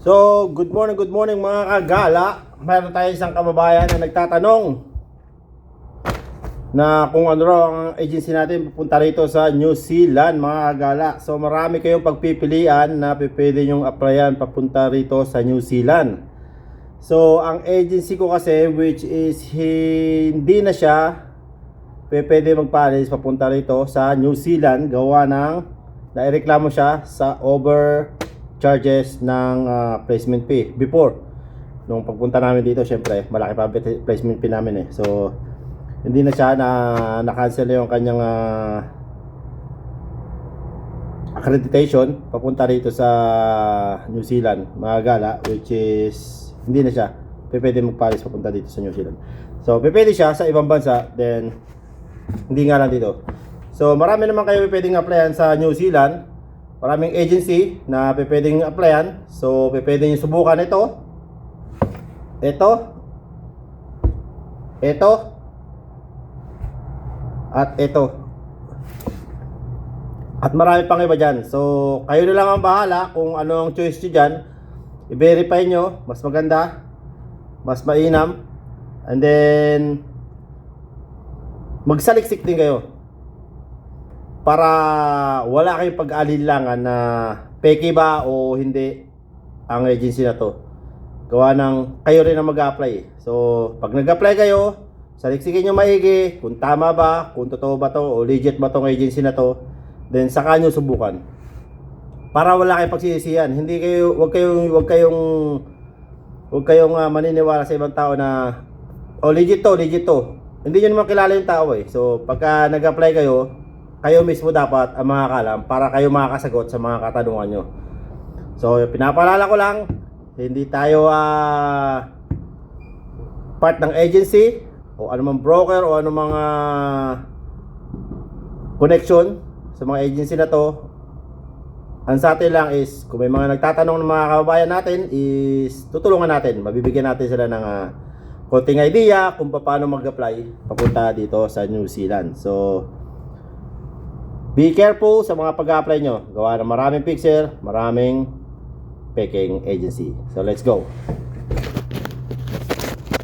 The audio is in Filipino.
So, good morning mga kagala. Mayroon tayo isang kababayan na nagtatanong na kung ano raw ang agency natin pupunta rito sa New Zealand mga kagala. So, marami kayong pagpipilian na pwede nyong applyan papunta rito sa New Zealand. So, ang agency ko kasi which is hindi na siya pwede magpalis papunta rito sa New Zealand gawa ng naireklamo siya sa over charges ng placement fee before nung pagpunta namin dito. Syempre malaki pa placement fee namin so hindi na siya na-cancel yung kanyang accreditation papunta rito sa New Zealand mga gala, which is hindi na siya pwede magpalis papunta dito sa New Zealand. So pwede siya sa ibang bansa, then hindi nga lang dito. So marami naman kayo pwedeng applyan sa New Zealand. Maraming agency na pwedeng applyan. So pwede nyo subukan ito, at ito, at marami pang iba dyan. So kayo na lang ang bahala kung ano ang choice nyo dyan. I-verify nyo, mas maganda, mas mainam, and then magsaliksik din kayo para wala kayong pag-alinlangan na peke ba o hindi ang agency na to. Gawa ng kayo rin ang mag-apply. So pag nag-apply kayo, saliksikin nyo maigi kung tama ba, kung totoo ba to o legit ba tong agency na to, then saka nyo subukan para wala kayong pagsisisihan. Hindi kayo, wag kayong maniniwala sa ibang tao na legit to. Hindi nyo naman kilala yung tao So pagka nag-apply kayo mismo dapat ang makakalam para kayo makakasagot sa mga katanungan nyo. So pinapaalala ko lang, hindi tayo part ng agency o anumang broker o anumang connection sa mga agency na to. Ang sa atin lang is kung may mga nagtatanong ng mga kababayan natin is tutulungan natin, mabibigyan natin sila ng konting idea kung paano mag-apply papunta dito sa New Zealand. So be careful sa mga pag-apply nyo. Gawa ng maraming fixer, maraming peking agency. So let's go.